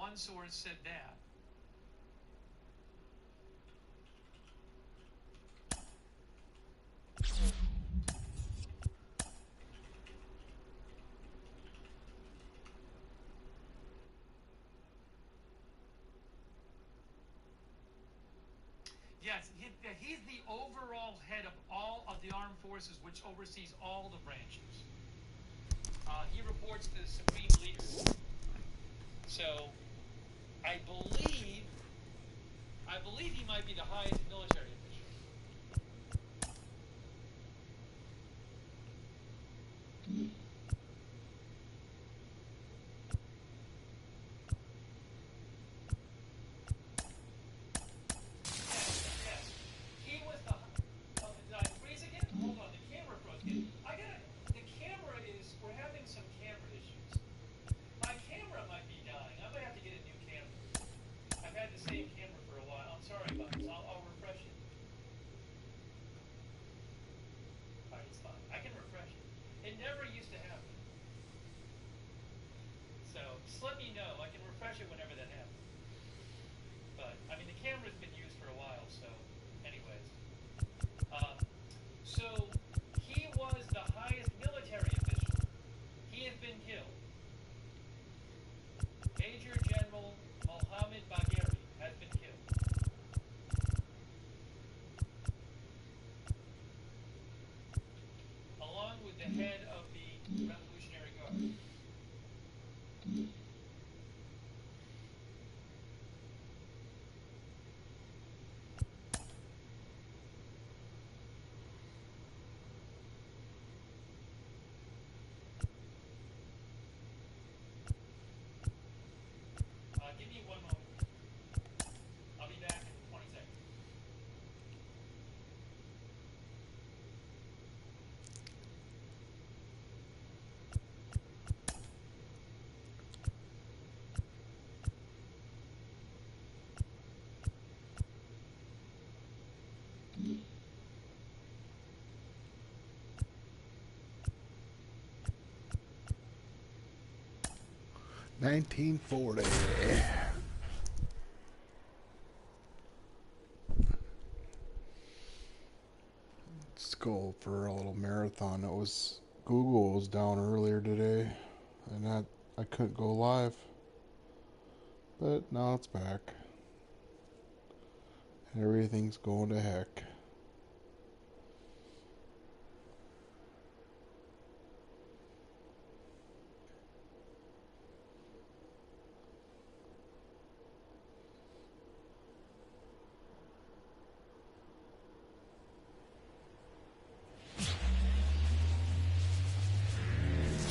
one source said that. Yes, he's the overall head of all of the armed forces, which oversees all the branches. He reports to the supreme leader. So, I believe he might be the highest military official. Just let me know. I can refresh it whenever that happens. But, I mean, the camera's been used for a while, so, anyways. So, he was the highest military official. He has been killed. Major General Mohammed Bagheri has been killed. Along with the head of the Revolutionary Guard. Give me 1 moment. I'll be back in 20 seconds. $19.40. Let's go for a little marathon. Google was down earlier today, and I couldn't go live, but now it's back. Everything's going to heck.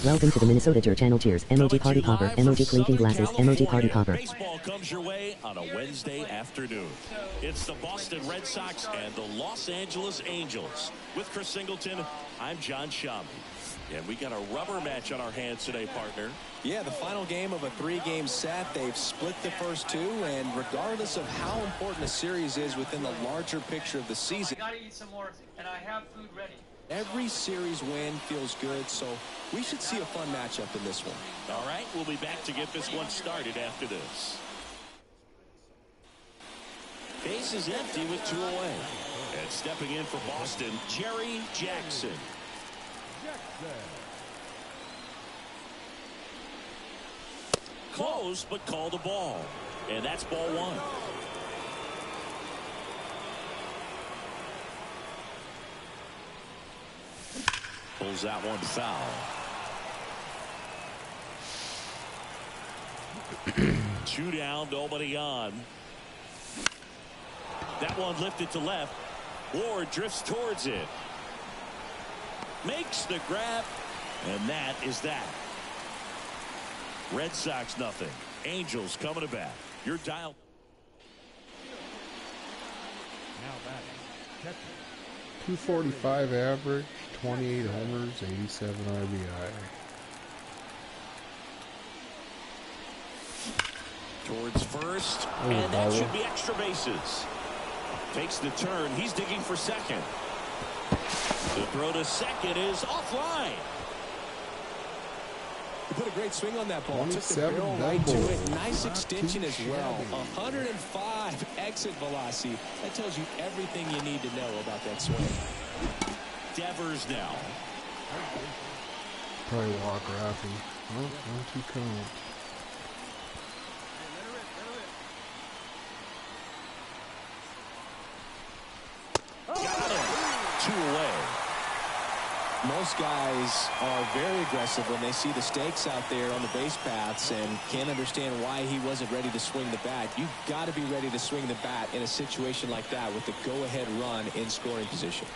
Welcome to the Minnesota Tour Channel. Cheers. Emoji Party Popper. Emoji clinking glasses. Emoji Party Popper. Baseball comes your way on a Wednesday afternoon. It's the Boston Red Sox and the Los Angeles Angels. With Chris Singleton, I'm John Shambi. And we got a rubber match on our hands today, partner. Yeah, the final game of a 3-game set. They've split the first two, and regardless of how important a series is within the larger picture of the season, I gotta eat some more, and I have food ready. every series win feels good, so we should see a fun matchup in this one. All right, we'll be back to get this one started after this. Base is empty with 2 away. And stepping in for Boston, Jerry Jackson. Close, but called a ball. And that's ball 1. Pulls that one foul. 2 down, nobody on. That one lifted to left. Ward drifts towards it. Makes the grab. And that is that. Red Sox nothing. Angels coming to bat. You're dialed. Now batting, catcher. 245 average, 28 homers, 87 RBI. Towards first. Oh, And that Baba. should be extra bases. Takes the turn. He's digging for second. The throw to second is offline. put a great swing on that ball. Took the 27 barrel right to double. it. Nice Not extension too as well. shabby. 105 exit velocity. That tells you everything you need to know about that swing. Devers now. Probably walk Raffy. Well, 1-2 count. Got him. 2 away. Most guys are very aggressive when they see the stakes out there on the base paths and can't understand why he wasn't ready to swing the bat. You've got to be ready to swing the bat in a situation like that with the go-ahead run in scoring position.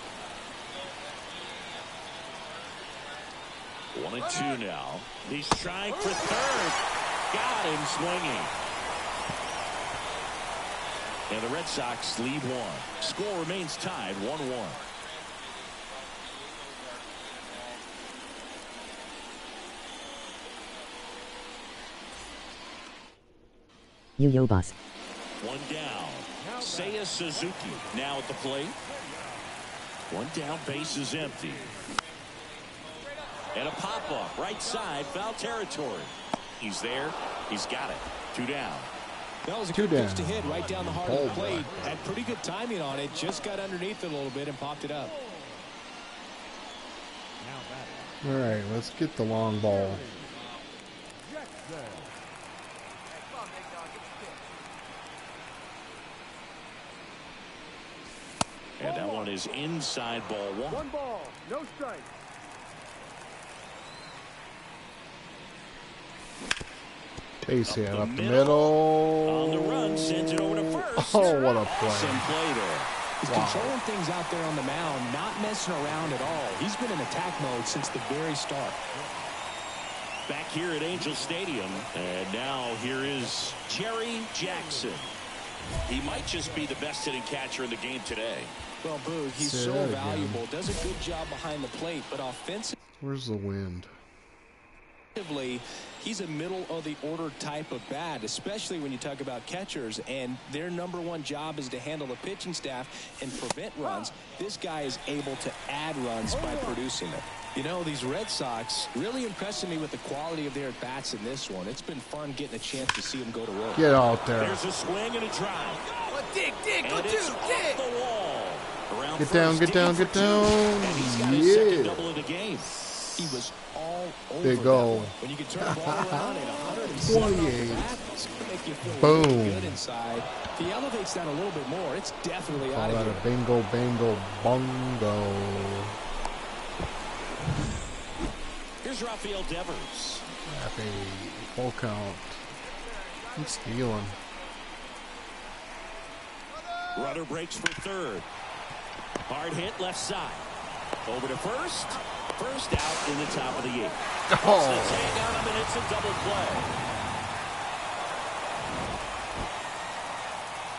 1-2 now. He's trying for third. Got him swinging. And the Red Sox lead 1. Score remains tied 1-1. Yo boss. 1 down. Seiya Suzuki now at the plate. 1 down, base is empty. And a pop-up, right side, foul territory. He's there. He's got it. 2 down. That was a Two good pitch down. to hit right down the heart of Oh, the plate. boy. Had pretty good timing on it. Just got underneath it a little bit and popped it up. Now batting. All right, let's get the long ball. Jackson. And that one is inside ball 1. 1 ball, no strike. Casey Up up the the middle. middle. On the run, sends it over to first. Oh, what a play. Awesome play there. He's controlling things out there on the mound, not messing around at all. He's been in attack mode since the very start. Back here at Angel Stadium, and now here is Jerry Jackson. He might just be the best hitting catcher in the game today. Well, Boog, he's Say so that again. valuable. Does a good job behind the plate, but Where's the wind? offensively, he's a middle of the order type of bat, especially when you talk about catchers, and their #1 job is to handle the pitching staff and prevent runs. This guy is able to add runs by producing them. You know, these Red Sox really impressing me with the quality of their at-bats in this one. It's been fun getting a chance to see them go to work. Get out there. There's a swing and a drive. Dig, And it's off the wall. Around Get down, first, get down, deep get for 2. down. And he's got his second Yeah. double of the game. He was all over Big that goal. one. When you can turn the ball around at 107 off the 28. bat, it's going to make you feel Boom. really good inside. If he elevates that a little bit more, it's definitely Call out that of a here. bingo, bango, bongo. Here's Rafael Devers. Happy full count. I'm stealing. Runner breaks for third. Hard hit left side. Over to first. First out in the top of the 8th. Let's Oh, hang on him, and it's a double play.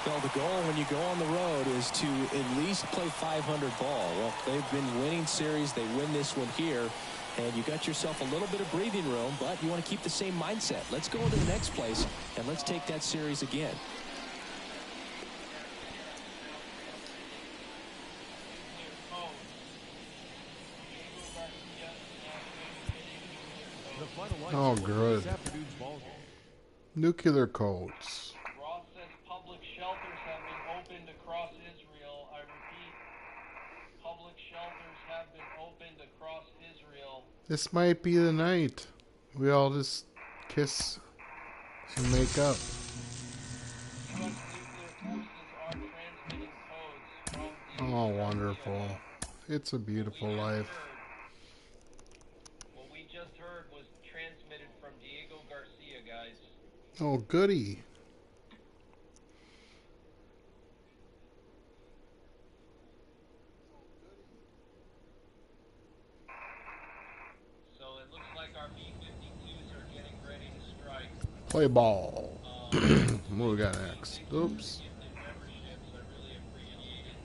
Well, the goal when you go on the road is to at least play 500 ball. Well, they've been winning series. They win this one here. And you got yourself a little bit of breathing room, but you want to keep the same mindset. Let's go into the next place, and let's take that series again. The final line Oh, score good. This afternoon's ball game. nuclear codes. Ross says public shelters have been opened across Israel. I repeat, public shelters have been opened across Israel. This might be the night. We all just kiss and make up. U.S. nuclear forces are transmitting codes from Oh, wonderful. It's a beautiful life. What we just heard was transmitted from Diego Garcia, guys. Oh, goody. So it looks like our B-52s are getting ready to strike. Play ball. What we got next? Oops. Give them memberships. I really appreciate it.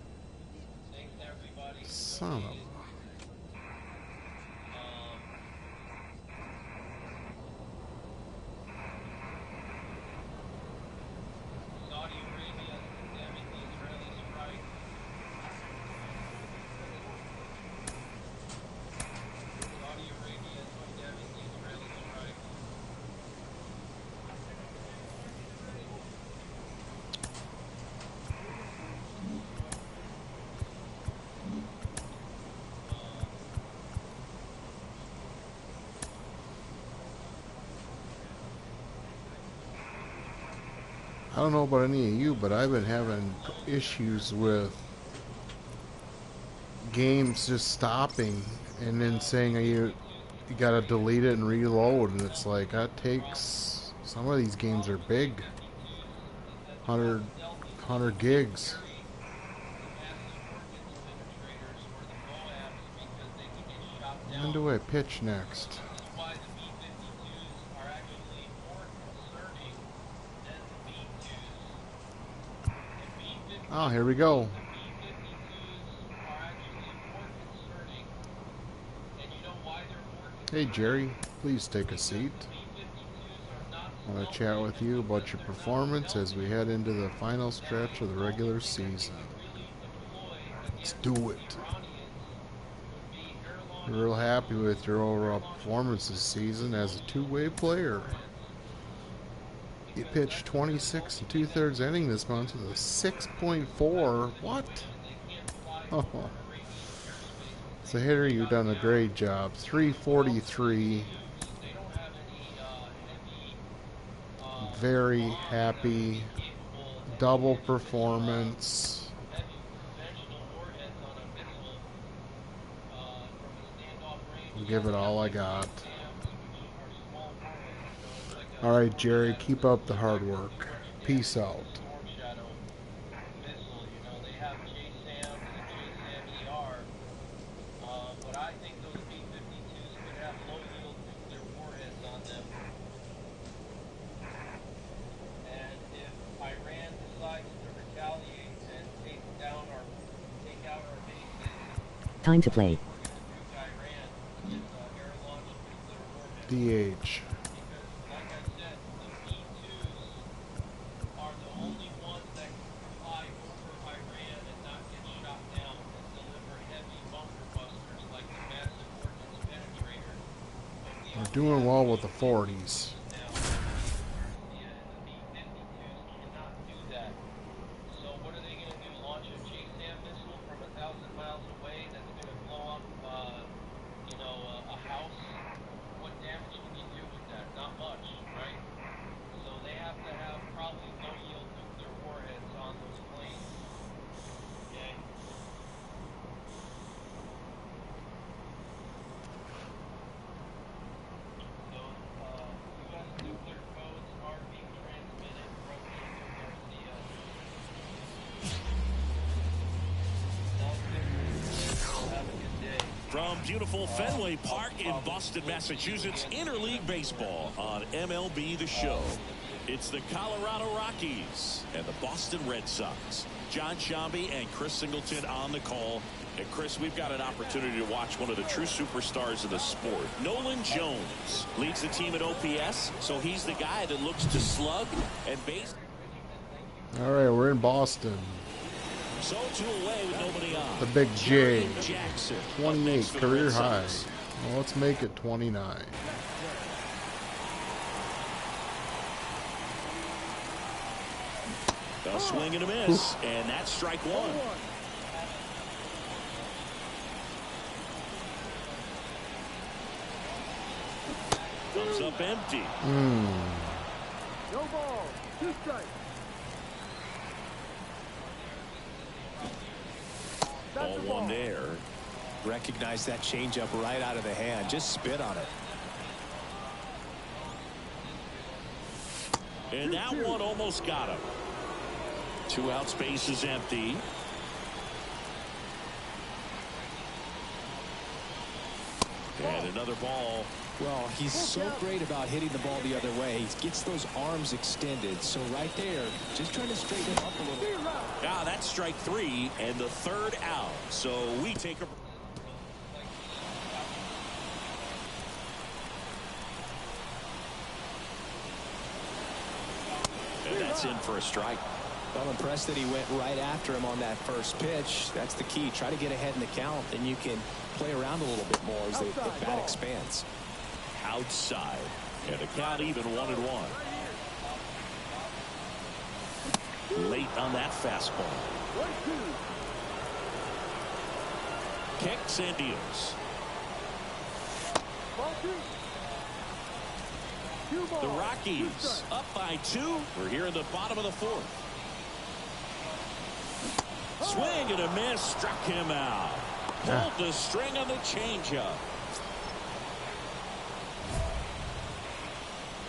Thanks to everybody. who Son of donated. a... Saudi Arabia is condemning the Israeli strike. Saudi Arabia is condemning the Israeli strike. I don't know about any of you, but I've been having issues with games just stopping and then saying you gotta delete it and reload, and it's like that takes, some of these games are big, 100 gigs. When do I pitch next? Oh, here we go. Hey Jerry, please take a seat. I want to chat with you about your performance as we head into the final stretch of the regular season. Let's do it. We're real happy with your overall performance this season as a two-way player. You pitched 26 and 2/3 inning this month with a 6.4. What? Oh. As a hitter, you've done a great job. 343. Very happy. Double performance. I'll give it all I got. All right, Jerry, keep up the hard work. Peace out. Time to play. DH. We're doing well with the 40s. From beautiful Fenway Park in Boston, Massachusetts, Interleague Baseball on MLB The Show. It's the Colorado Rockies and the Boston Red Sox. John Shambi and Chris Singleton on the call. And Chris, we've got an opportunity to watch one of the true superstars of the sport. Nolan Jones leads the team at OPS, so he's the guy that looks to slug and base. All right, we're in Boston. So 2 away with nobody on. The Big J. Jackson, 28 career high. Well, let's make it 29. A swing and a miss, and that's strike one. Comes up empty. No ball. 2 strikes. Ball one there. Recognize that changeup right out of the hand. Just spit on it. And that one almost got him. 2 out, space is empty. And another ball. Well, he's so great about hitting the ball the other way. He gets those arms extended. So right there, just trying to straighten him up a little bit. Ah, that's strike 3 and the 3rd out. So we take a... And that's in for a strike. Well, impressed that he went right after him on that first pitch. That's the key. Try to get ahead in the count, then you can play around a little bit more as the bat expands. Outside. And the count even 1-1. Late on that fastball. 1-2. Kicks and deals. Ball 2. The Rockies up by 2. We're here in the bottom of the 4th. Swing and a miss. Struck him out. Pulled the string on the changeup.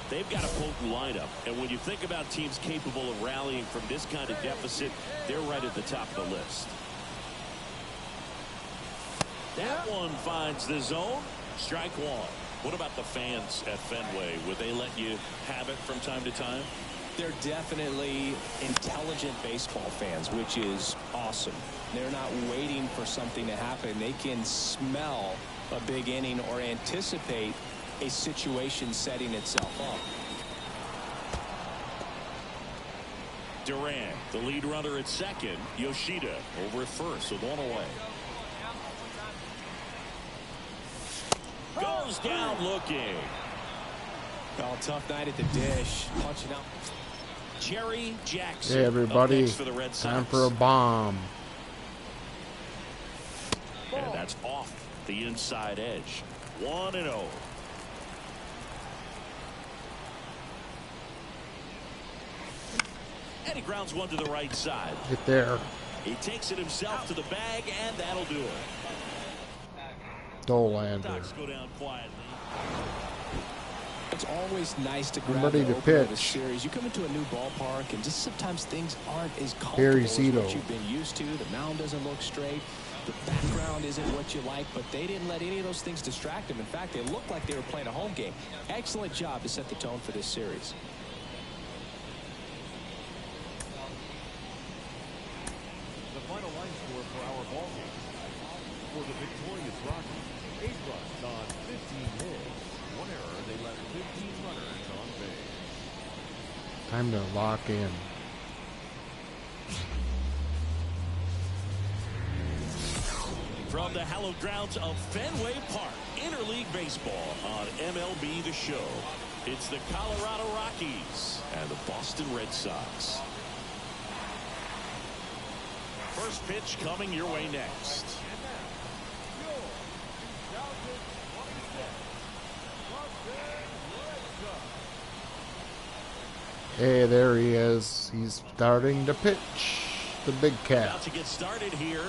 They've got a potent lineup, and when you think about teams capable of rallying from this kind of deficit, they're right at the top of the list. That one finds the zone. Strike one. What about the fans at Fenway? Would they let you have it from time to time? They're definitely intelligent baseball fans, which is awesome. They're not waiting for something to happen. They can smell a big inning or anticipate a situation setting itself up. Duran, the lead runner at second. Yoshida over at first with one away. Goes down looking. Well, tough night at the dish. Punching out. Jerry Jackson. Hey, everybody. For the Red Sox. Time for a bomb. And that's off the inside edge. 1-0. And he grounds one to the right side. Get there. He takes it himself to the bag, and that'll do it. Dollander. Sox go down quietly. It's always nice to grab Ready the to opener of a pitch. series. You come into a new ballpark, and just sometimes things aren't as Harry comfortable as what Zito. you've been used to. The mound doesn't look straight. The background isn't what you like, but they didn't let any of those things distract them. In fact, they looked like they were playing a home game. Excellent job to set the tone for this series. The final line score for our ball game. For the victorious Rockies, 8 runs on 15 hits. 1 error. They left 15 runners on base. Time to lock in. From the hallowed grounds of Fenway Park, Interleague Baseball on MLB The Show. It's the Colorado Rockies and the Boston Red Sox. First pitch coming your way next. Hey, there he is. He's starting to pitch. The big cat. About to get started here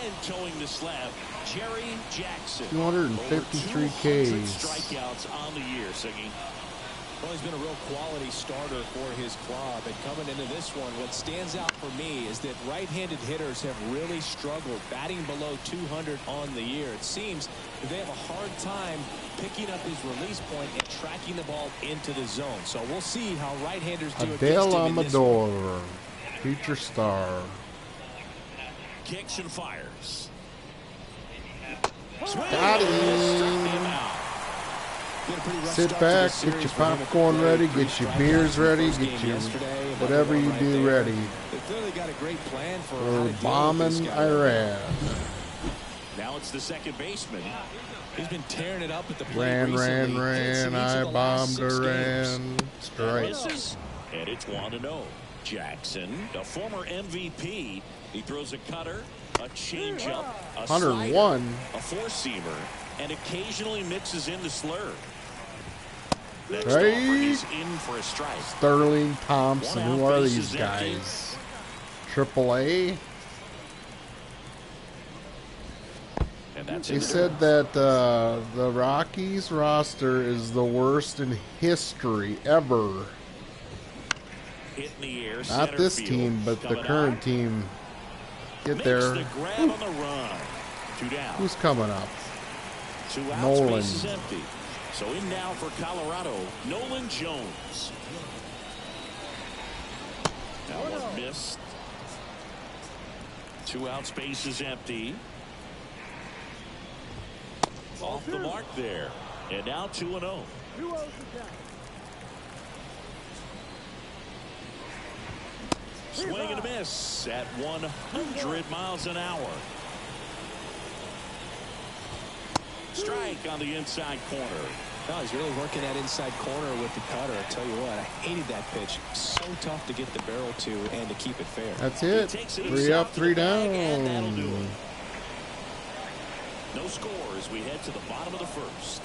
and towing the slab, Jerry Jackson. 253 Over 200 Ks. strikeouts on the year, Siggy. Well, he's been a real quality starter for his club. And coming into this one, what stands out for me is that right-handed hitters have really struggled batting below 200 on the year. It seems that they have a hard time picking up his release point and tracking the ball into the zone. So we'll see how right-handers do against Adele him in this one. Amador, future star. Kicks and fires. Got him. Struck him out. Sit back, get your popcorn ready, get your beers ready, get your whatever you do ready. They clearly got a great plan for how to We're deal with this bombing guy. Iran. Now it's the second baseman. He's been tearing it up at the plate Ran, recently. I bombed Iran. Strike. Misses, and it's 1-0. Jackson, a former MVP. He throws a cutter, a changeup, a 101. slider, a four-seamer, and occasionally mixes in the slur. Next offer, Right. he's in for a strike. Sterling Thompson. One Who out, are base these is empty. guys? Triple A? And that's They it. said that the Rockies roster is the worst in history ever. Hit in the air, Not center this field. team, but the Coming current out, team. Get makes there. the grab on the run. 2 down. Who's coming up? 2 outs, Nolan. base is empty. So in now for Colorado, Nolan Jones. That one missed. 2 outs, base is empty. Off the mark there. And now 2-0. 2 outs to count. Swing and a miss at 100 miles an hour. Strike on the inside corner. No, he's really working that inside corner with the cutter. I tell you what, I hated that pitch. So tough to get the barrel to and to keep it fair. That's it. Takes it 3 himself up, to 3 the bag, and that'll do down. it. No score as we head to the bottom of the first.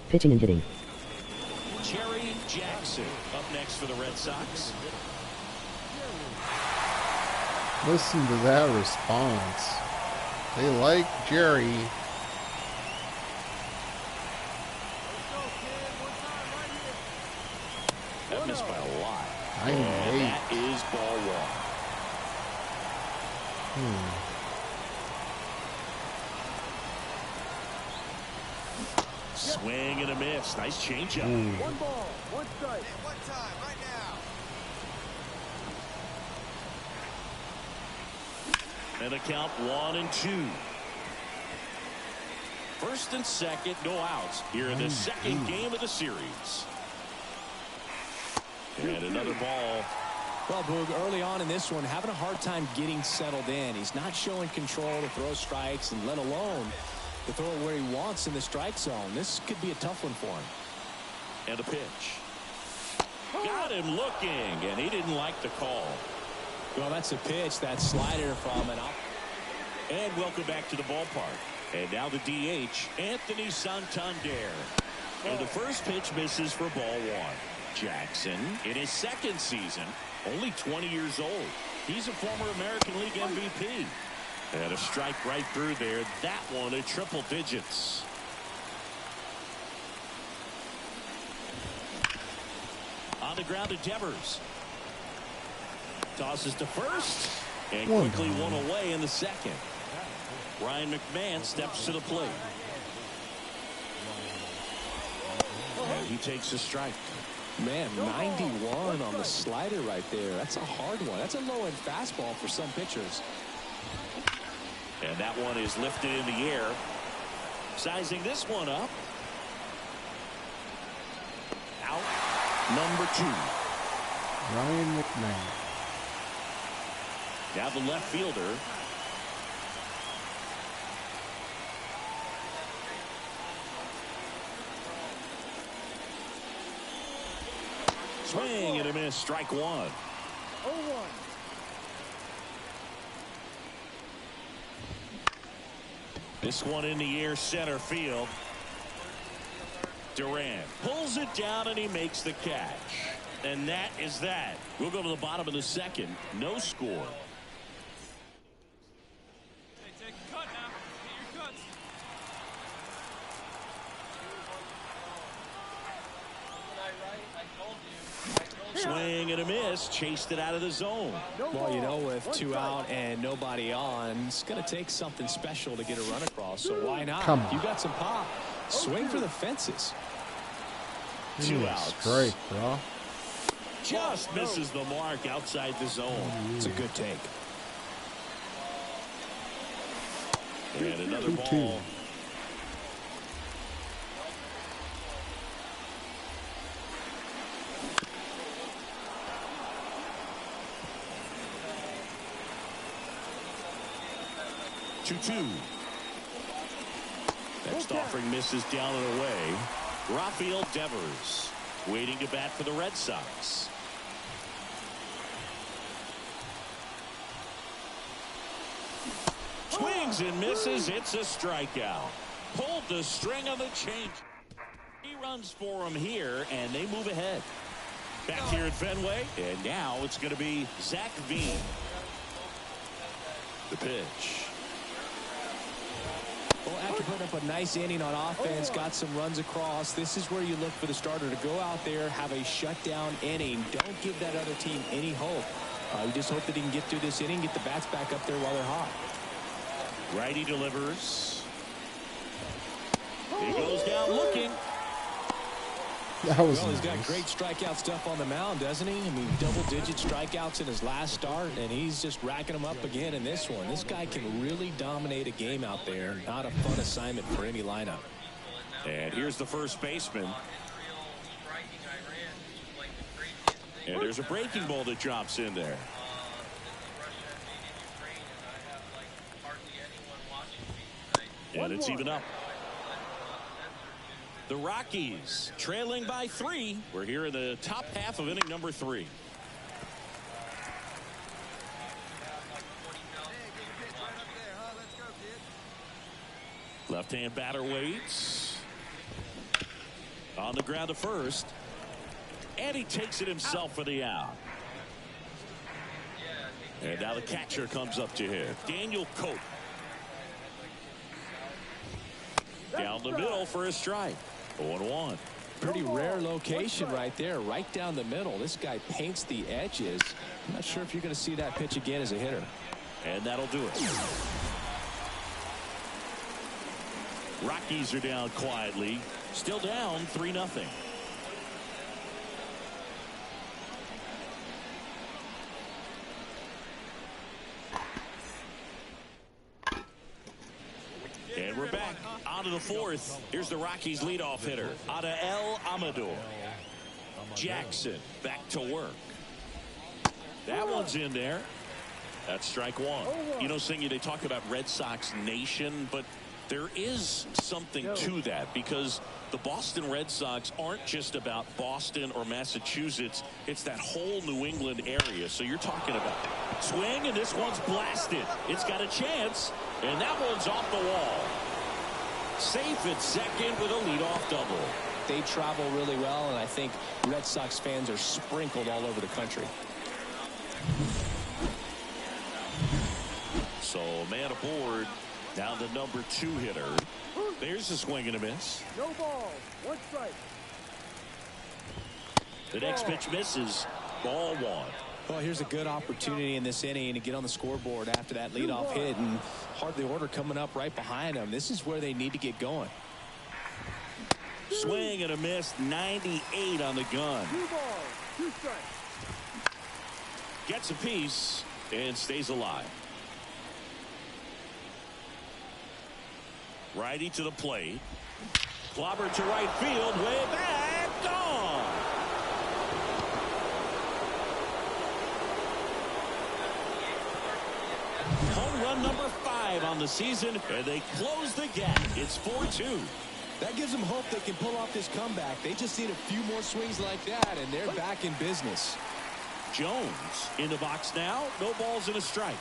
Pitching and hitting. Jerry Jackson up next for the Red Sox. Listen to that response. They like Jerry. That missed by a lot. 98. And that is ball one. Swing and a miss. Nice changeup. One ball, one strike. One time, right now. And a count 1-2. First and second, no outs here in the second game of the series. And another ball. Well, Boog, early on in this one, having a hard time getting settled in. He's not showing control to throw strikes, and let alone to throw it where he wants in the strike zone. This could be a tough one for him. And a pitch. Got him looking, and he didn't like the call. Well, that's a pitch, that slider from an up. And welcome back to the ballpark. And now the DH, Anthony Santander. And the first pitch misses for ball one. Jackson, in his second season, only 20 years old. He's a former American League MVP. And a strike right through there. That one at triple digits. On the ground to Devers. Tosses to first. And quickly one away in the second. Ryan McMahon steps to the plate. And he takes a strike. Man, 91 on the slider right there. That's a hard one. That's a low-end fastball for some pitchers. And that one is lifted in the air. Sizing this one up. Out. Number 2. Ryan McMahon. Now the left fielder. Swing and a miss. Strike one. 0-1. This one in the air, center field. Duran pulls it down and he makes the catch. And that is that. We'll go to the bottom of the second. No score. Hey, take a cut now. Get your cuts. Swing and a miss. Chased it out of the zone. Well, you know, with 2 out and nobody on, it's going to take something special to get a run across. So why not? Come on. You got some pop. Swing for the fences. 2 outs. Straight, bro. Just misses the mark outside the zone. It's a good take. And another 2-2. ball. Next offering misses down and away. Rafael Devers waiting to bat for the Red Sox. Swings and misses. It's a strikeout. Pulled the string on the change. He runs for him here, and they move ahead. Back here at Fenway, and now it's going to be Zach Veen. The pitch. Well, after putting up a nice inning on offense, got some runs across, this is where you look for the starter to go out there, have a shutdown inning. Don't give that other team any hope. You just hope that he can get through this inning, get the bats back up there while they're hot. Righty delivers. He goes down looking. That was Well, he's got nice. great strikeout stuff on the mound, doesn't he? I mean, double-digit strikeouts in his last start, and he's just racking them up again in this one. This guy can really dominate a game out there. Not a fun assignment for any lineup. And here's the first baseman. And there's a breaking ball that drops in there. And it's even up. The Rockies trailing by 3. We're here in the top half of inning number 3. Left-hand batter waits. On the ground to first. And he takes it himself for the out. And now the catcher comes up to hit. Daniel Cope. Down the middle for a strike. 0-1. Pretty rare location right there, right down the middle. This guy paints the edges. I'm not sure if you're going to see that pitch again as a hitter. And that'll do it. Rockies are down quietly. Still down 3-0. And we're back onto the fourth. Here's the Rockies leadoff hitter, Adael Amador. Jackson back to work. That one's in there. That's strike one. You know, Singy, they talk about Red Sox Nation, but there is something to that because the Boston Red Sox aren't just about Boston or Massachusetts. It's that whole New England area. So you're talking about swing, and this one's blasted. It's got a chance, and that one's off the wall. Safe at second with a leadoff double. They travel really well, and I think Red Sox fans are sprinkled all over the country. So man aboard. Now the number 2 hitter. There's a swing and a miss. No ball. 1 strike. The next pitch misses. Ball 1. Well, here's a good opportunity in this inning to get on the scoreboard after that leadoff hit, and hardly order coming up right behind them. This is where they need to get going. Swing and a miss. 98 on the gun. 2 balls. 2 strikes. Gets a piece and stays alive. Righty to the plate. Clobber to right field. Way back. Gone. Home run number 5 on the season, and they close the gap. It's 4-2. That gives them hope they can pull off this comeback. They just need a few more swings like that, and they're back in business. Jones in the box now. No balls and a strike.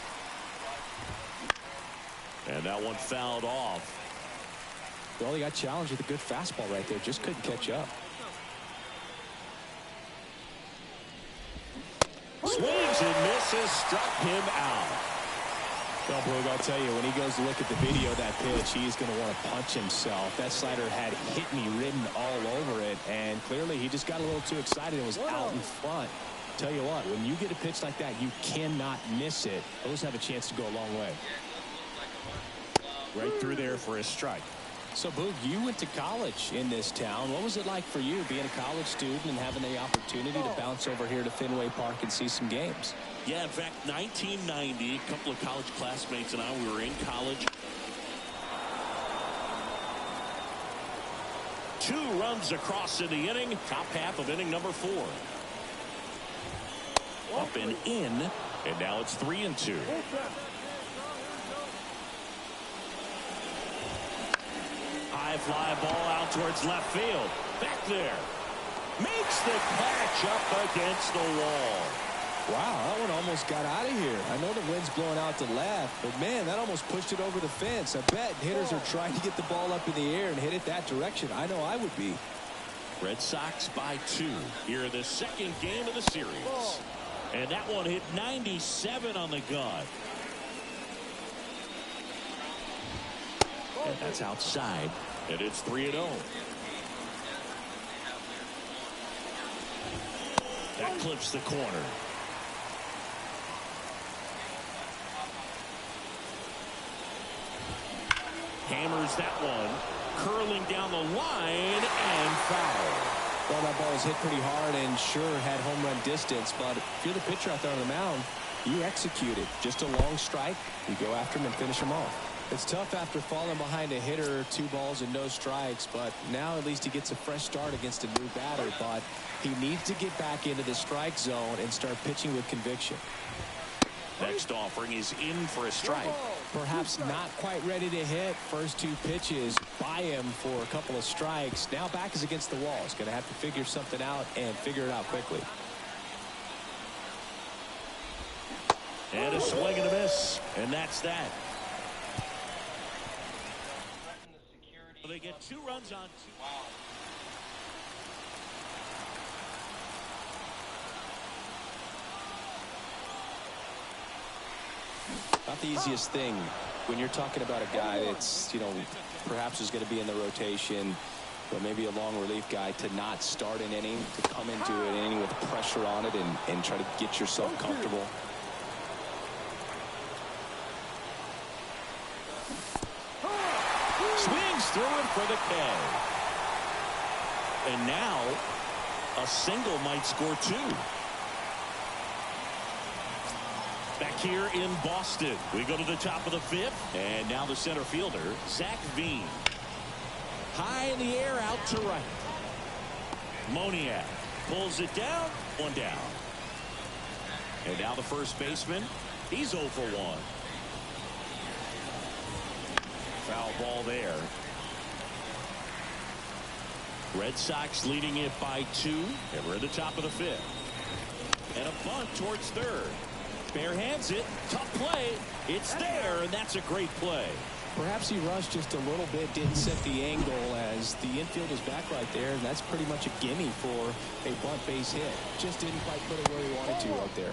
And that one fouled off. Well, he got challenged with a good fastball right there. Just couldn't catch up. Swings and misses. Struck him out. Well, Boog, I'll tell you, when he goes to look at the video of that pitch, he's going to want to punch himself. That slider had hit me written all over it, and clearly he just got a little too excited and was out in front. Tell you what, when you get a pitch like that, you cannot miss it. Those have a chance to go a long way. Right through there for a strike. So, Boog, you went to college in this town. What was it like for you being a college student and having the opportunity to bounce over here to Fenway Park and see some games? Yeah, in fact, 1990, a couple of college classmates and I, we were in college. 2 runs across in the inning. Top half of inning number 4. Up and in, and now it's 3-2. High fly ball out towards left field. Back there. Makes the catch up against the wall. Wow, that one almost got out of here. I know the wind's blowing out to left, but man, that almost pushed it over the fence. I bet hitters are trying to get the ball up in the air and hit it that direction. I know I would be. Red Sox by 2 here in the second game of the series. And that one hit 97 on the gun. And that's outside. And it's 3-0. That clips the corner. Hammers that one. Curling down the line and foul. Well, that ball was hit pretty hard and sure had home run distance, but if you're the pitcher out there on the mound, you execute it. Just a long strike, you go after him and finish him off. It's tough after falling behind a hitter, 2 balls and no strikes, but now at least he gets a fresh start against a new batter, but he needs to get back into the strike zone and start pitching with conviction. Next offering is in for a strike. Perhaps not quite ready to hit. First 2 pitches by him for a couple of strikes. Now back is against the wall. He's going to have to figure something out and figure it out quickly. And a swing and a miss. And that's that. They get 2 runs on 2. not the easiest thing when you're talking about a guy that's, perhaps is going to be in the rotation, but maybe a long relief guy, to not start an inning, to come into an inning with pressure on it and try to get yourself comfortable. Swings through it for the K. And now a single might score 2. Back here in Boston, we go to the top of the 5th, and now the center fielder, Zach Veen. High in the air, out to right. Moniak pulls it down, 1 down. And now the first baseman, he's 0 for 1. Foul ball there. Red Sox leading it by 2, and we're at the top of the 5th. And a bunt towards third. Bare hands it, tough play. It's there, and that's a great play. Perhaps he rushed just a little bit, didn't set the angle as the infield is back right there, and that's pretty much a gimme for a bunt base hit. Just didn't quite put it where he wanted to right there.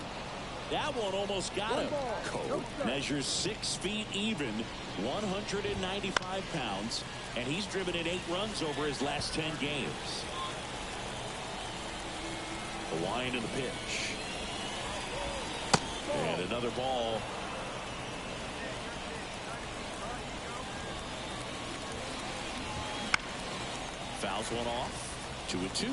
That one almost got him. Cole measures 6 feet even, 195 pounds, and he's driven in 8 runs over his last 10 games. The wind and the pitch. And another ball. Fouls one off. 2-2.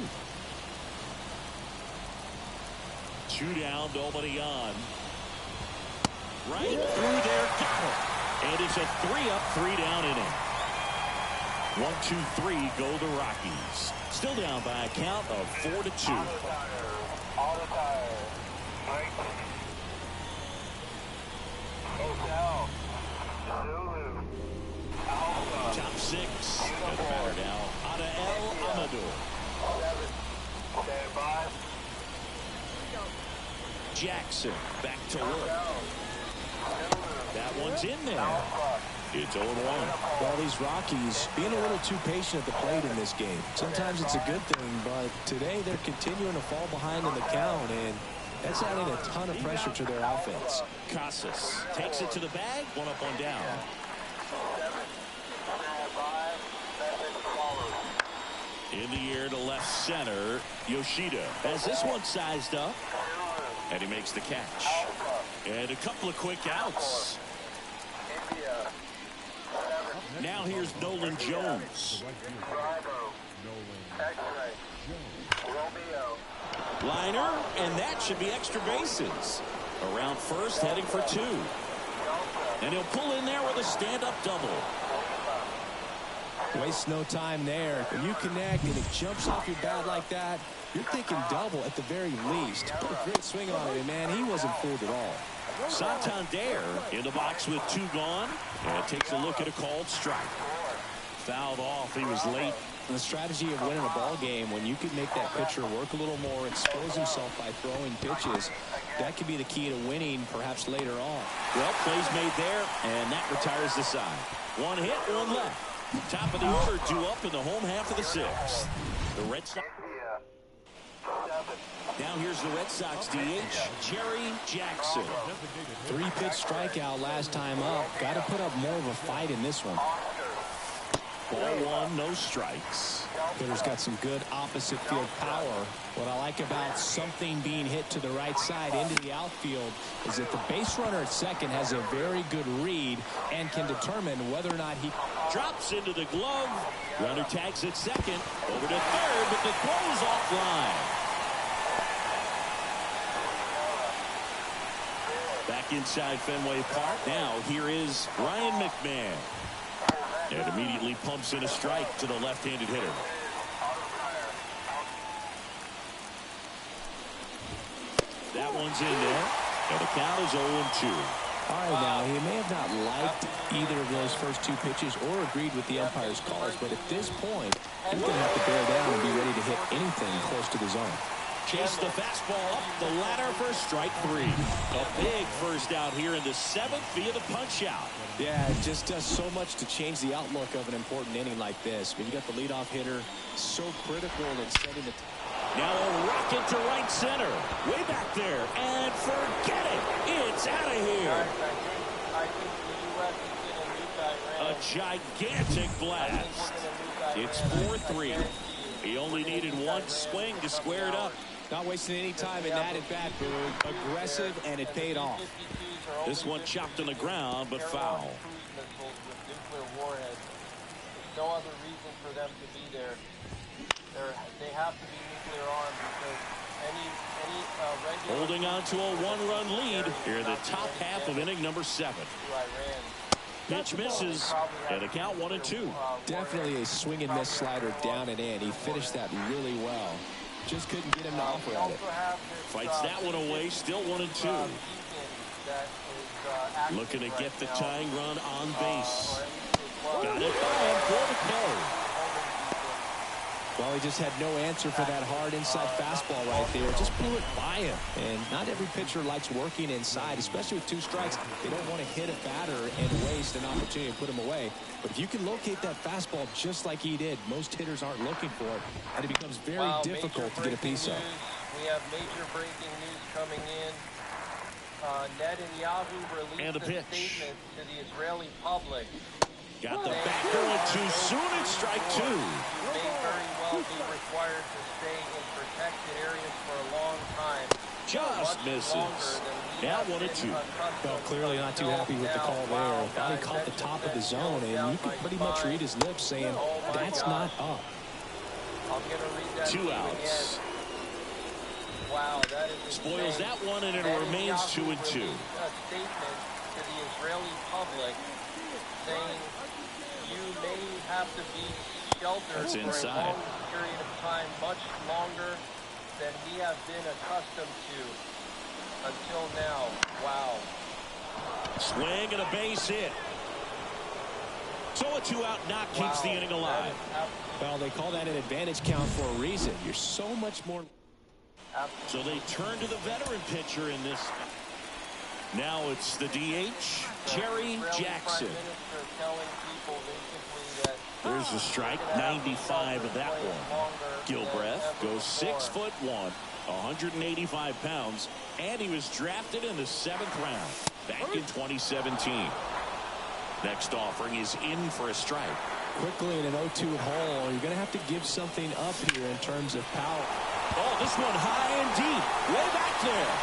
2 down, nobody on. Right through there, got it. And it's a 3-up, 3-down inning. 1-2-3 go the Rockies. Still down by a count of 4-2. Top 6. Got the batter now. Adael Amador. Jackson back to work. That one's in there. It's 0-1. Well, these Rockies being a little too patient at the plate in this game. Sometimes it's a good thing, but today they're continuing to fall behind in the count, and that's adding a ton of pressure to their offense. Casas takes it to the bag. 1 up, 1 down. In the air to left center. Yoshida has this one sized up. And he makes the catch. And a couple of quick outs. Now here's Nolan Jones. Liner, and that should be extra bases. Around first, heading for 2. And he'll pull in there with a stand-up double. Waste no time there. When you connect and it jumps off your bat like that, you're thinking double at the very least. Put a great swing on it, and man, he wasn't fooled at all. Santander in the box with 2 gone, and takes a look at a called strike. Fouled off. He was late. The strategy of winning a ball game, when you can make that pitcher work a little more, expose himself by throwing pitches, that could be the key to winning perhaps later on. Well, plays made there, and that retires the side. 1 hit, 1 left. Top of the order due up in the home half of the 6th. The Red Sox. Now here's the Red Sox DH, Jerry Jackson. 3-pitch strikeout last time up. Got to put up more of a fight in this one. Ball 1, no strikes. Hitter's got some good opposite field power. What I like about something being hit to the right side into the outfield is that the base runner at second has a very good read and can determine whether or not he drops into the glove. Runner tags at second, over to third, but the throw's offline. Back inside Fenway Park. Now here is Ryan McMahon. And immediately pumps in a strike to the left-handed hitter. That one's in there. And the count is 0-2. All right, now, he may have not liked either of those first 2 pitches or agreed with the umpire's calls, but at this point, he's going to have to bear down and be ready to hit anything close to the zone. Chase the fastball up the ladder for strike 3. A big first out here in the 7th via the punch out. Yeah, it just does so much to change the outlook of an important inning like this. When you got the leadoff hitter, so critical in setting the... Now a rocket to right center. Way back there. And forget it. It's out of here. gigantic blast. It's 4-3. He only needed one swing to square it up. Not wasting any time in that at bat, Boog. Aggressive, and it paid off. This one chopped on the ground, but foul. No other reason for them to be there. They have to be nuclear armed because any regular... Holding on to a one-run lead here in the top half of inning number 7. Pitch misses, and a count 1-2. Definitely a swing and miss slider down and in. He finished that really well. Just couldn't get him to offer at it. Fights that one away, still 1-2. Looking to get the tying run on base. Got it by him for the K. Well, he just had no answer for that hard inside fastball right there. Just blew it by him. And not every pitcher likes working inside, especially with 2 strikes. They don't want to hit a batter and waste an opportunity to put him away. But if you can locate that fastball just like he did, most hitters aren't looking for it, and it becomes very difficult to get a piece of. We have major breaking news coming in. Netanyahu released a statement to the Israeli public. Got the back going too soon at strike 2. May very well be required to stay in protected areas for a long time. Just misses. Now 1-2. Well, clearly not too happy with the call there. Thought he caught the top of the zone, and you could pretty much read his lips saying, that's not up. I'm going to read that 2 outs. Wow, that is spoils that one, and it remains 2-2. A statement to the Israeli public saying you may have to be sheltered for a long period of time, much longer than we have been accustomed to until now. Wow. Swing and a base hit. So a 2-out knock keeps the inning alive. Well, they call that an advantage count for a reason. You're so much more... So they turn to the veteran pitcher in this. Now it's the DH, Jerry Jackson. There's a strike, 95 of that one. Gilbreth goes 6'1", 185 pounds, and he was drafted in the 7th round back in 2017. Next offering is in for a strike. Quickly in an 0-2 hole, you're going to have to give something up here in terms of power. Oh, this one high and deep, way back there.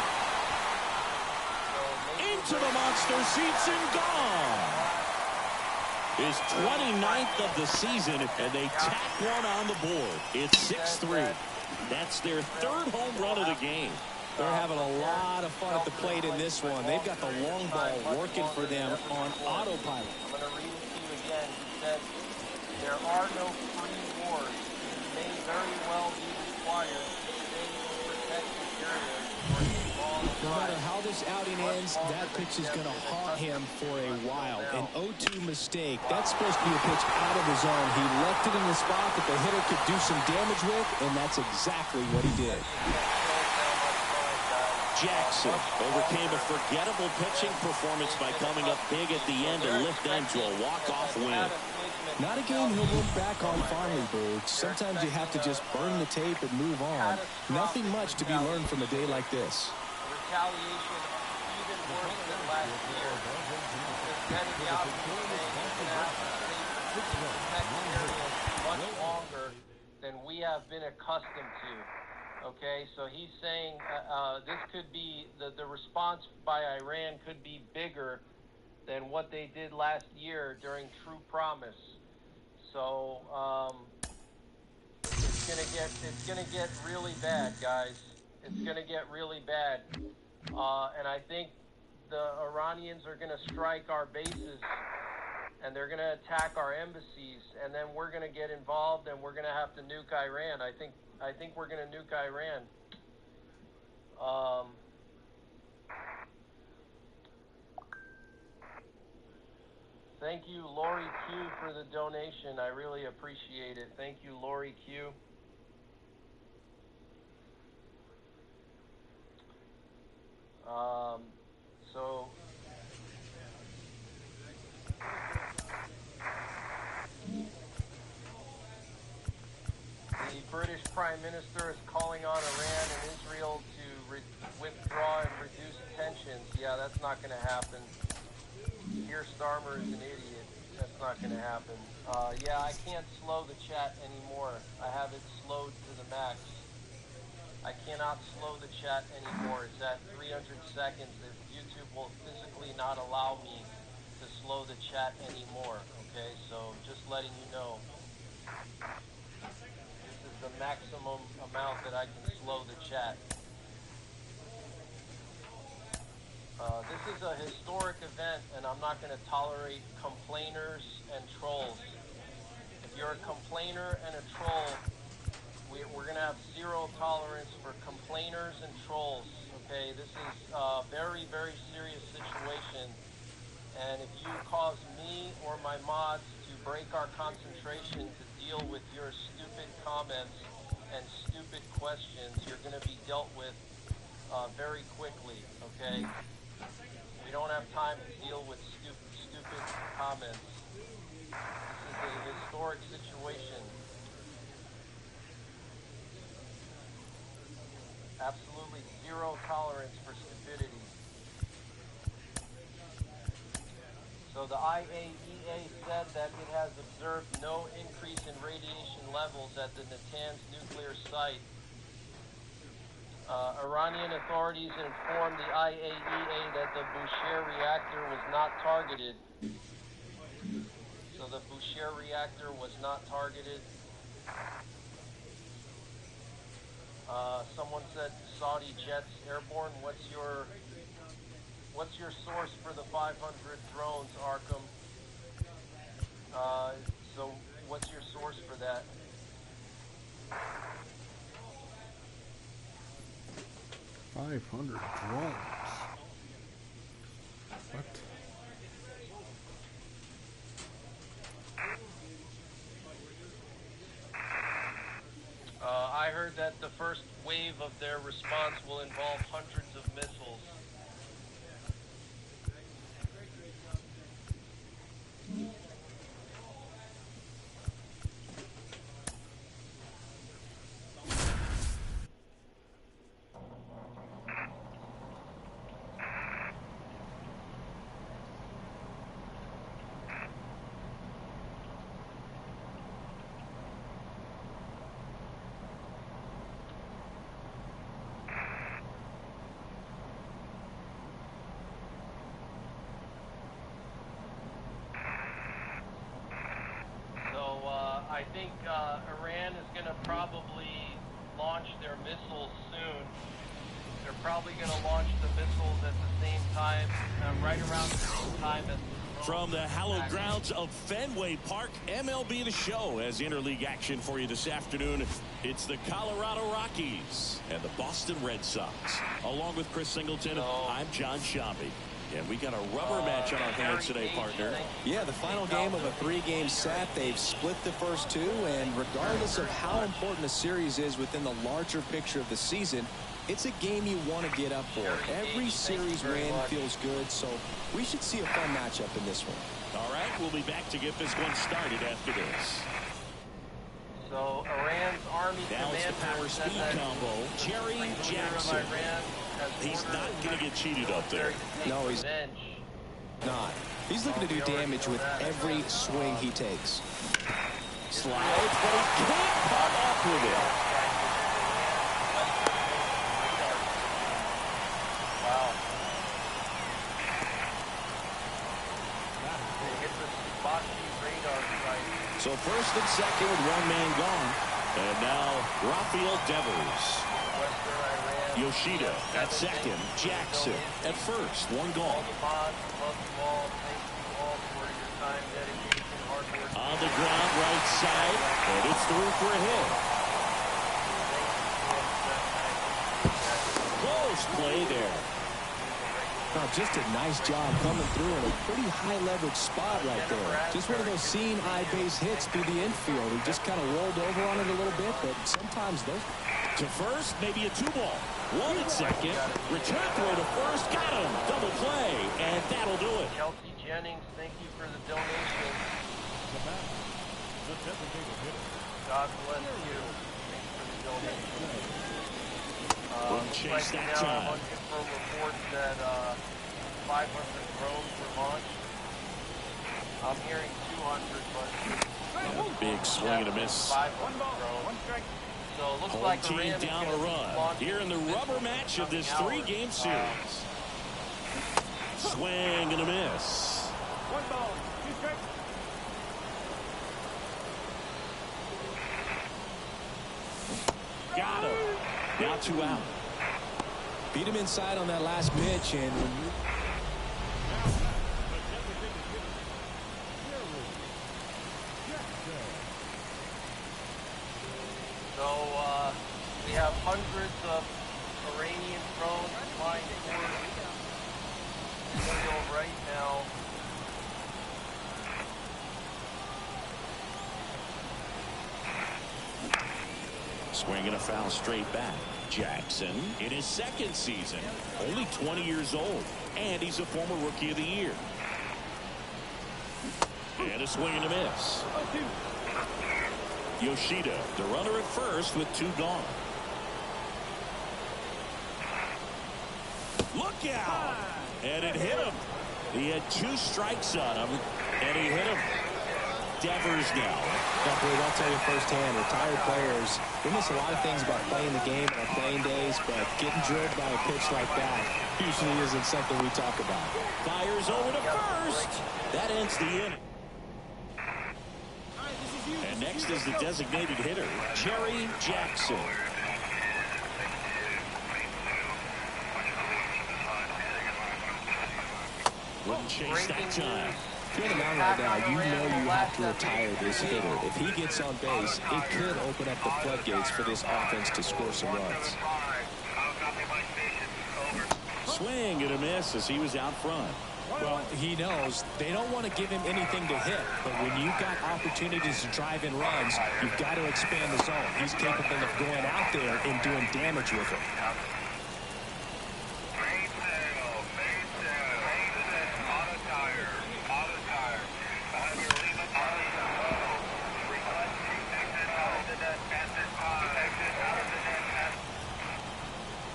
Into the monster seats and gone. His 29th of the season, and they tack one on the board. It's 6-3. That's their 3rd home run of the game. They're having a lot of fun at the plate in this one. They've got the long ball working for them on autopilot. I'm going to read it to you again. He said, there are no free wars. It may very well be required to stay in protected areas for a long time. No matter how this outing ends, that pitch is going to haunt him for a while. An 0-2 mistake. That's supposed to be a pitch out of the zone. He left it in the spot that the hitter could do some damage with, and that's exactly what he did. Jackson overcame a forgettable pitching performance by coming up big at the end to lift them to a walk-off win. Not a game he'll look back on fondly, Boog. Sometimes you have to just burn the tape and move on. Nothing much to be learned from a day like this. Retaliation even worse than last year. Netanyahu much longer than we have been accustomed to. Okay, so he's saying this could be, the response by Iran could be bigger than what they did last year during True Promise. So it's gonna get really bad, guys. It's gonna get really bad, and I think the Iranians are gonna strike our bases, and they're gonna attack our embassies, and then we're gonna get involved, and we're gonna have to nuke Iran. I think we're going to nuke Iran. Thank you, Lori Q, for the donation. I really appreciate it. Thank you, Lori Q. So... The British Prime Minister is calling on Iran and Israel to withdraw and reduce tensions. Yeah, that's not going to happen. Keir Starmer is an idiot. That's not going to happen. Yeah, I can't slow the chat anymore. I have it slowed to the max. I cannot slow the chat anymore. It's at 300 seconds. YouTube will physically not allow me to slow the chat anymore. Okay, so just letting you know. This is the maximum amount that I can slow the chat. This is a historic event, and I'm not going to tolerate complainers and trolls. If you're a complainer and a troll, we're going to have zero tolerance for complainers and trolls. Okay, this is a very, very serious situation. And if you cause me or my mods to break our concentration to deal with your stupid comments and stupid questions, you're going to be dealt with very quickly, okay? We don't have time to deal with stupid comments. This is a historic situation. Absolutely zero tolerance for stupidity. So the IAEA said that it has observed no increase in radiation levels at the Natanz nuclear site. Iranian authorities informed the IAEA that the Bushehr reactor was not targeted. So the Bushehr reactor was not targeted. Someone said Saudi jets airborne. What's your source for the 500 drones, Arkham? So what's your source for that? $500 drones. What? I heard that the first wave of their response will involve hundreds of missiles. I think Iran is going to probably launch their missiles soon. They're probably going to launch the missiles at the same time, right around the same time as the From the hallowed grounds of Fenway Park, MLB The Show has interleague action for you this afternoon. It's the Colorado Rockies and the Boston Red Sox. Along with Chris Singleton, I'm John Sciambi. And we got a rubber match on our hands today, partner. Yeah, the final game of a 3-game set. They've split the first two, and regardless of how important the series is within the larger picture of the season, it's a game you want to get up for. Every series win feels good, so we should see a fun matchup in this one. All right, we'll be back to get this one started after this. So Iran's army now it's the power speed combo. Jerry Jackson. He's not going to get cheated up there. No, he's not. He's looking to do damage with every swing he takes. Slides, but he can't pop off with it. Wow. Hit the Subachi radar sight. So first and second with one man gone. And now Rafael Devers. Yoshida at second. Jackson at first. One gone. On the ground, right side. And it's through for a hit. Close play there. Oh, just a nice job coming through in a pretty high leverage spot right there. Just one of those seeing eye base hits through the infield. He just kind of rolled over on it a little bit, but sometimes those. To first, maybe a 2-ball. One at second. Return throw to first. Got him. Double play. And that'll do it. Kelsey Jennings, thank you for the donation. God bless you. Thanks for the donation. Chase that now time. I'm looking for reports that 500 drones were launched. I'm hearing 200. 200, but Big swing and a miss. 5 thrown. So it looks Home like the team Rams down a gonna be run launching here in the rubber match of this coming hour. 3-game series. Swing and a miss. 1 ball, 2 strikes. Got him. Now 2 out. Beat him inside on that last pitch, and when you So we have hundreds of Iranian drones flying towards the field right now. Swing and a foul straight back. Jackson in his 2nd season, only 20 years old, and he's a former Rookie of the Year. And a swing and a miss. Yoshida, the runner at first with 2 gone. Look out! And it hit him. He had 2 strikes on him, and he hit him. Devers now. I'll tell you firsthand, retired players, they miss a lot of things about playing the game on playing days, but getting drilled by a pitch like that usually isn't something we talk about. Fires over to first. That ends the inning. And next is the designated hitter, Jerry Jackson. Wouldn't chase that time. If you're on the mound right now, you know you have to retire this hitter. If he gets on base, it could open up the floodgates for this offense to score some runs. Swing and a miss as he was out front. Well, he knows they don't want to give him anything to hit, but when you've got opportunities to drive in runs, you've got to expand the zone. He's capable of going out there and doing damage with it.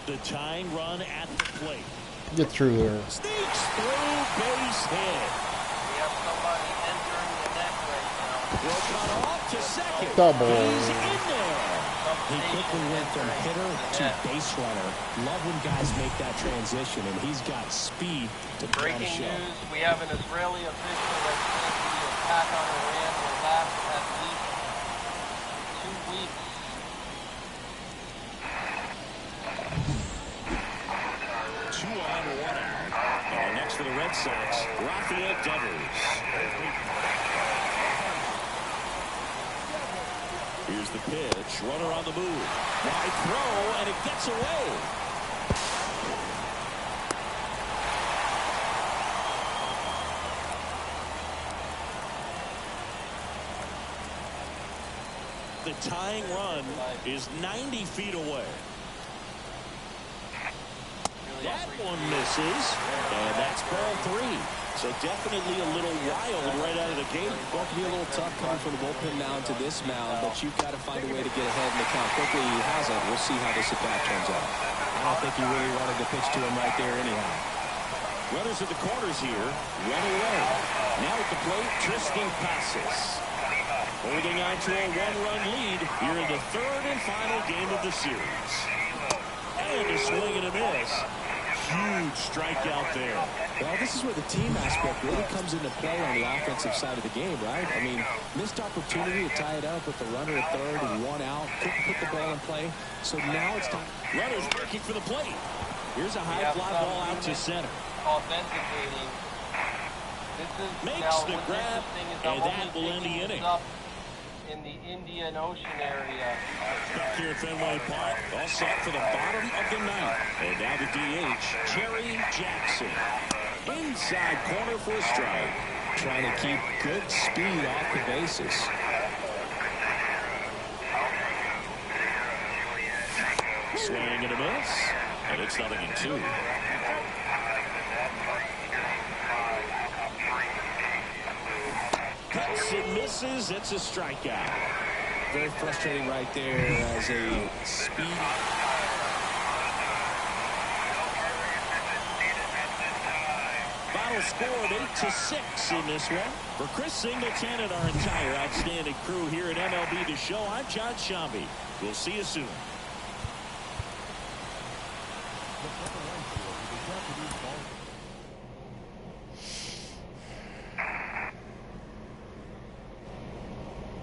The tying run at the plate. Get through there. Sneaks through, base hit. We have somebody entering the net right now. Will cut off to second. Double. He's in there. He quickly went from hitter to base runner. Love when guys make that transition, and he's got speed to put on a Breaking show. news, we have an Israeli official that says the attack on Iran will last at least 2 weeks. Two on, 1 out. And next for the Red Sox, Rafael Devers. Here's the pitch. Runner on the move. Wide throw, and it gets away. The tying run is 90 feet away. That one misses, and that's ball 3. So definitely a little wild right out of the gate. Well, it can be a little tough coming from the bullpen mound to this mound, but you've got to find a way to get ahead in the count quickly. He hasn't. We'll see how this at-bat turns out. I don't think he really wanted to pitch to him right there anyhow. Runners at the corners here. Run away. Now at the plate, Tristan Casas. Holding on to a 1-run lead here in the 3rd and final game of the series. And a swing and a miss. Huge strikeout there. Well, this is where the team aspect really comes into play on the offensive side of the game, right? I mean, missed opportunity to tie it up with the runner at 3rd and 1 out. Couldn't put the ball in play. So now it's time. Runners working for the plate. Here's a high fly ball out to center. Authenticating. This is Makes now, the what's grab, interesting is and I'm that only will end the picking this inning. up in the Indian Ocean area. Back here at Fenway Park, all set for the bottom of the 9th. And now the DH, Jerry Jackson. Inside corner for a strike. Trying to keep good speed off the bases. Swing and a miss. And it's 0-2. Cuts and misses. It's a strikeout. Very frustrating right there as a speed. Bottom final score of 8-6 in this one. For Chris Singleton and our entire outstanding crew here at MLB The Show, I'm John Shambi. We'll see you soon.